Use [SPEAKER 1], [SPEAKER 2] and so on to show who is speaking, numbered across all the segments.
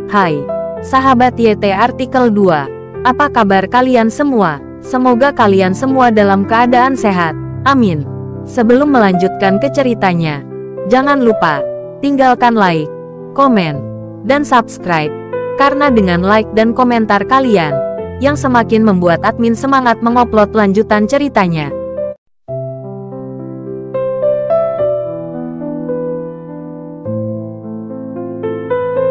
[SPEAKER 1] Hai, sahabat YT Artikel 2. Apa kabar kalian semua? Semoga kalian semua dalam keadaan sehat. Amin. Sebelum melanjutkan ke ceritanya, jangan lupa tinggalkan like, komen, dan subscribe. Karena dengan like dan komentar kalian, yang semakin membuat admin semangat mengupload lanjutan ceritanya.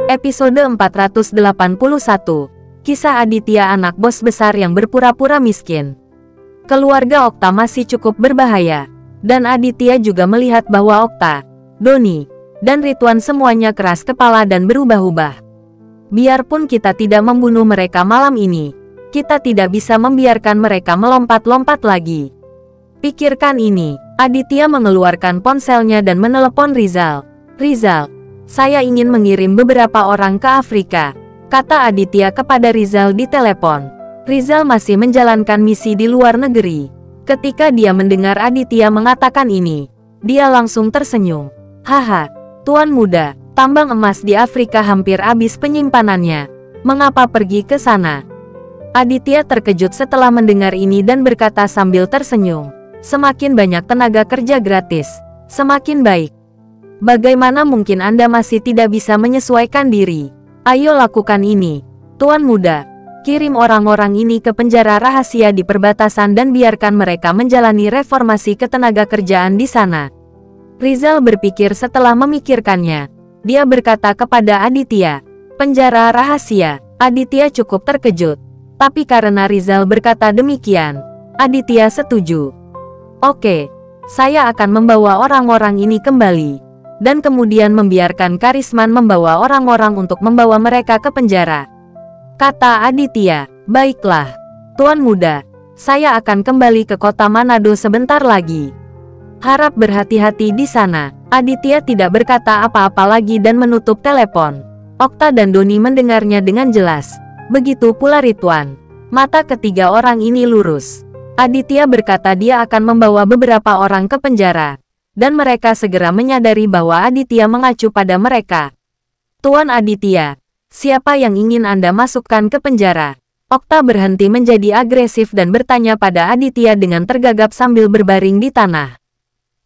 [SPEAKER 1] Episode 481. Kisah Aditya, anak bos besar yang berpura-pura miskin. Keluarga Okta masih cukup berbahaya, dan Aditya juga melihat bahwa Okta, Doni, dan Ridwan semuanya keras kepala dan berubah-ubah. Biarpun kita tidak membunuh mereka malam ini, kita tidak bisa membiarkan mereka melompat-lompat lagi. Pikirkan ini. Aditya mengeluarkan ponselnya dan menelepon Rizal. Rizal, saya ingin mengirim beberapa orang ke Afrika, kata Aditya kepada Rizal di telepon. Rizal masih menjalankan misi di luar negeri. Ketika dia mendengar Aditya mengatakan ini, dia langsung tersenyum. Haha, tuan muda, tambang emas di Afrika hampir habis penyimpanannya. Mengapa pergi ke sana? Aditya terkejut setelah mendengar ini dan berkata sambil tersenyum. Semakin banyak tenaga kerja gratis, semakin baik. Bagaimana mungkin Anda masih tidak bisa menyesuaikan diri? Ayo lakukan ini, tuan muda. Kirim orang-orang ini ke penjara rahasia di perbatasan dan biarkan mereka menjalani reformasi ketenaga kerjaan di sana. Rizal berpikir setelah memikirkannya. Dia berkata kepada Aditya, penjara rahasia. Aditya cukup terkejut. Tapi karena Rizal berkata demikian, Aditya setuju. Oke, saya akan membawa orang-orang ini kembali. Dan kemudian membiarkan Karisman membawa orang-orang untuk membawa mereka ke penjara. Kata Aditya, baiklah, tuan muda, saya akan kembali ke kota Manado sebentar lagi. Harap berhati-hati di sana. Aditya tidak berkata apa-apa lagi dan menutup telepon. Okta dan Doni mendengarnya dengan jelas. Begitu pula Ridwan. Mata ketiga orang ini lurus. Aditya berkata dia akan membawa beberapa orang ke penjara. Dan mereka segera menyadari bahwa Aditya mengacu pada mereka. Tuan Aditya, siapa yang ingin Anda masukkan ke penjara? Okta berhenti menjadi agresif dan bertanya pada Aditya dengan tergagap sambil berbaring di tanah.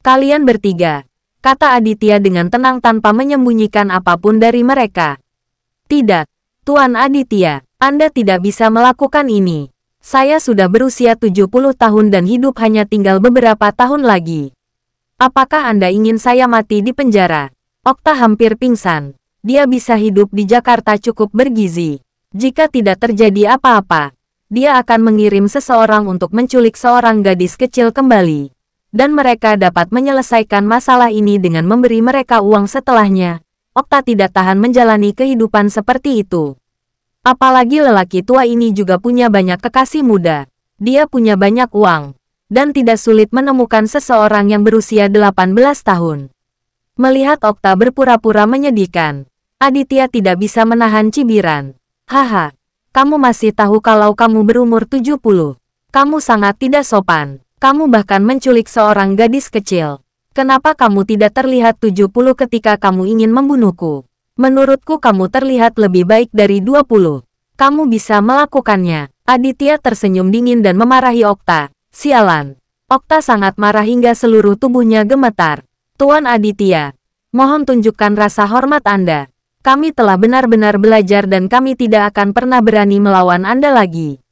[SPEAKER 1] Kalian bertiga, kata Aditya dengan tenang tanpa menyembunyikan apapun dari mereka. Tidak, Tuan Aditya, Anda tidak bisa melakukan ini. Saya sudah berusia 70 tahun dan hidup hanya tinggal beberapa tahun lagi. Apakah Anda ingin saya mati di penjara? Okta hampir pingsan. Dia bisa hidup di Jakarta cukup bergizi. Jika tidak terjadi apa-apa, dia akan mengirim seseorang untuk menculik seorang gadis kecil kembali. Dan mereka dapat menyelesaikan masalah ini dengan memberi mereka uang setelahnya. Okta tidak tahan menjalani kehidupan seperti itu. Apalagi lelaki tua ini juga punya banyak kekasih muda. Dia punya banyak uang. Dan tidak sulit menemukan seseorang yang berusia 18 tahun. Melihat Okta berpura-pura menyedihkan, Aditya tidak bisa menahan cibiran. Haha, kamu masih tahu kalau kamu berumur 70. Kamu sangat tidak sopan. Kamu bahkan menculik seorang gadis kecil. Kenapa kamu tidak terlihat 70 ketika kamu ingin membunuhku? Menurutku kamu terlihat lebih baik dari 20. Kamu bisa melakukannya. Aditya tersenyum dingin dan memarahi Okta. Sialan. Okta sangat marah hingga seluruh tubuhnya gemetar. Tuan Aditya, mohon tunjukkan rasa hormat Anda. Kami telah benar-benar belajar dan kami tidak akan pernah berani melawan Anda lagi.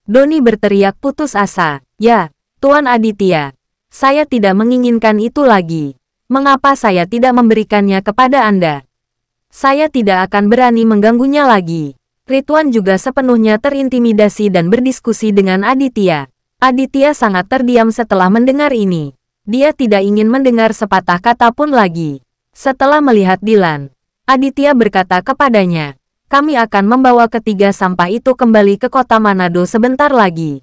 [SPEAKER 1] Doni berteriak putus asa. Ya, Tuan Aditya, saya tidak menginginkan itu lagi. Mengapa saya tidak memberikannya kepada Anda? Saya tidak akan berani mengganggunya lagi. Ridwan juga sepenuhnya terintimidasi dan berdiskusi dengan Aditya. Aditya sangat terdiam setelah mendengar ini. Dia tidak ingin mendengar sepatah kata pun lagi. Setelah melihat Dilan, Aditya berkata kepadanya, kami akan membawa ketiga sampah itu kembali ke kota Manado sebentar lagi.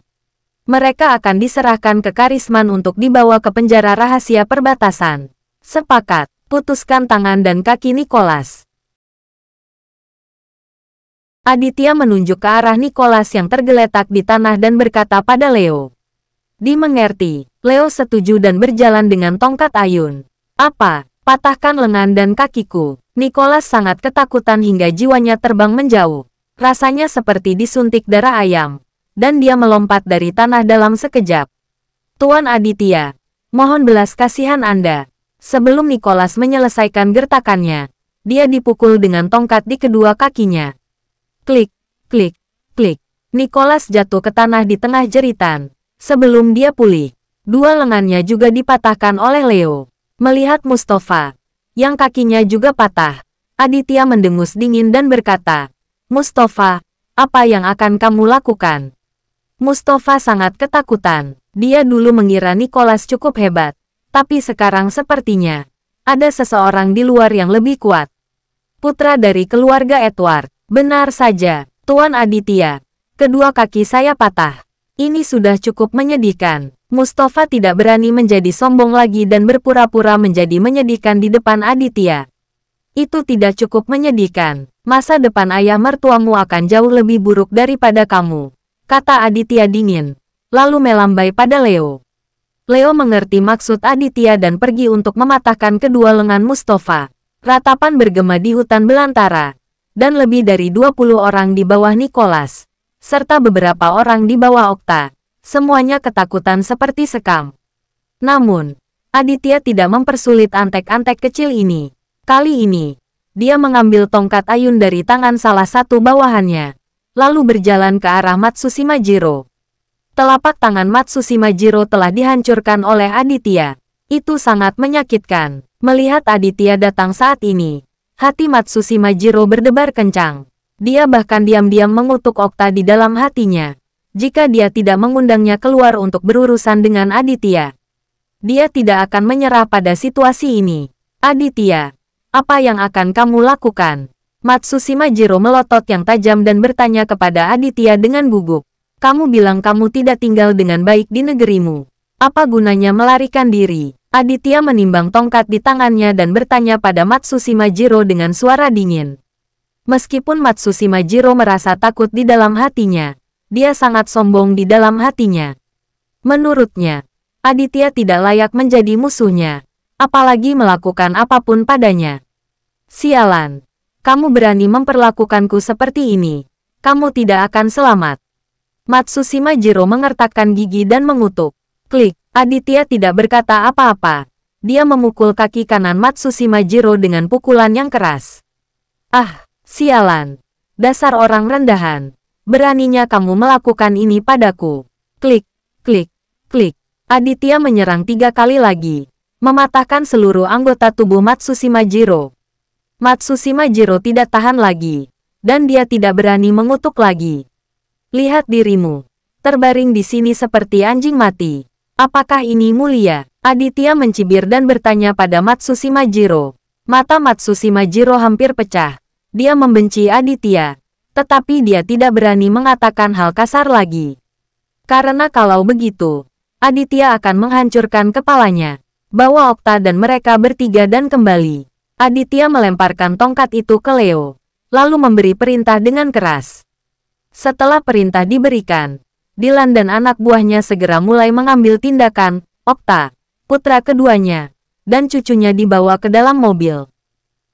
[SPEAKER 1] Mereka akan diserahkan ke Karisman untuk dibawa ke penjara rahasia perbatasan. Sepakat, putuskan tangan dan kaki Nicholas. Aditya menunjuk ke arah Nicholas yang tergeletak di tanah dan berkata pada Leo. Dimengerti. Leo setuju dan berjalan dengan tongkat ayun. Apa? Patahkan lengan dan kakiku. Nicholas sangat ketakutan hingga jiwanya terbang menjauh. Rasanya seperti disuntik darah ayam. Dan dia melompat dari tanah dalam sekejap. Tuan Aditya, mohon belas kasihan Anda. Sebelum Nicholas menyelesaikan gertakannya, dia dipukul dengan tongkat di kedua kakinya. Klik, klik, klik. Nicholas jatuh ke tanah di tengah jeritan. Sebelum dia pulih, dua lengannya juga dipatahkan oleh Leo. Melihat Mustafa, yang kakinya juga patah, Aditya mendengus dingin dan berkata, "Mustafa, apa yang akan kamu lakukan?" Mustafa sangat ketakutan. Dia dulu mengira Nicholas cukup hebat. Tapi sekarang sepertinya ada seseorang di luar yang lebih kuat. Putra dari keluarga Edward. Benar saja, Tuan Aditya. Kedua kaki saya patah. Ini sudah cukup menyedihkan. Mustafa tidak berani menjadi sombong lagi dan berpura-pura menjadi menyedihkan di depan Aditya. Itu tidak cukup menyedihkan. Masa depan ayah mertuamu akan jauh lebih buruk daripada kamu, kata Aditya dingin, lalu melambai pada Leo. Leo mengerti maksud Aditya dan pergi untuk mematahkan kedua lengan Mustafa. Ratapan bergema di hutan belantara, dan lebih dari 20 orang di bawah Nicholas, serta beberapa orang di bawah Okta. Semuanya ketakutan seperti sekam. Namun, Aditya tidak mempersulit antek-antek kecil ini. Kali ini, dia mengambil tongkat ayun dari tangan salah satu bawahannya, lalu berjalan ke arah Matsushima Jiro. Telapak tangan Matsushima Jiro telah dihancurkan oleh Aditya. Itu sangat menyakitkan. Melihat Aditya datang saat ini, hati Matsushima Jiro berdebar kencang. Dia bahkan diam-diam mengutuk Okta di dalam hatinya. Jika dia tidak mengundangnya keluar untuk berurusan dengan Aditya, dia tidak akan menyerah pada situasi ini. Aditya, apa yang akan kamu lakukan? Matsushima Jiro melotot yang tajam dan bertanya kepada Aditya dengan gugup. Kamu bilang kamu tidak tinggal dengan baik di negerimu. Apa gunanya melarikan diri? Aditya menimbang tongkat di tangannya dan bertanya pada Matsushima Jiro dengan suara dingin. Meskipun Matsushima Jiro merasa takut di dalam hatinya, dia sangat sombong di dalam hatinya. Menurutnya, Aditya tidak layak menjadi musuhnya, apalagi melakukan apapun padanya. Sialan, kamu berani memperlakukanku seperti ini. Kamu tidak akan selamat. Matsushima Jiro mengertakkan gigi dan mengutuk. Klik, Aditya tidak berkata apa-apa. Dia memukul kaki kanan Matsushima Jiro dengan pukulan yang keras. Ah, sialan. Dasar orang rendahan. Beraninya kamu melakukan ini padaku. Klik, klik, klik. Aditya menyerang 3 kali lagi, mematahkan seluruh anggota tubuh Matsushima Jiro. Matsushima Jiro tidak tahan lagi, dan dia tidak berani mengutuk lagi. Lihat dirimu, terbaring di sini seperti anjing mati. Apakah ini mulia? Aditya mencibir dan bertanya pada Matsushima Jiro. Mata Matsushima Jiro hampir pecah. Dia membenci Aditya. Tetapi dia tidak berani mengatakan hal kasar lagi. Karena kalau begitu, Aditya akan menghancurkan kepalanya. Bawa Okta dan mereka bertiga dan kembali. Aditya melemparkan tongkat itu ke Leo, lalu memberi perintah dengan keras. Setelah perintah diberikan, Dylan dan anak buahnya segera mulai mengambil tindakan. Okta, putra keduanya, dan cucunya dibawa ke dalam mobil.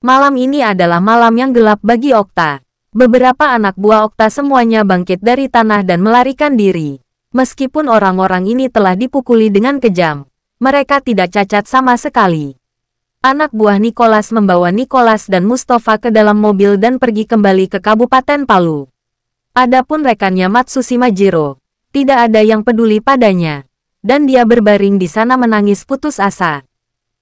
[SPEAKER 1] Malam ini adalah malam yang gelap bagi Okta. Beberapa anak buah Okta semuanya bangkit dari tanah dan melarikan diri. Meskipun orang-orang ini telah dipukuli dengan kejam, mereka tidak cacat sama sekali. Anak buah Nicholas membawa Nicholas dan Mustafa ke dalam mobil dan pergi kembali ke Kabupaten Palu. Adapun rekannya Matsushima Jiro, tidak ada yang peduli padanya, dan dia berbaring di sana menangis putus asa.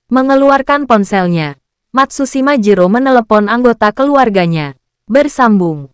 [SPEAKER 1] Mengeluarkan ponselnya, Matsushima Jiro menelepon anggota keluarganya. Bersambung.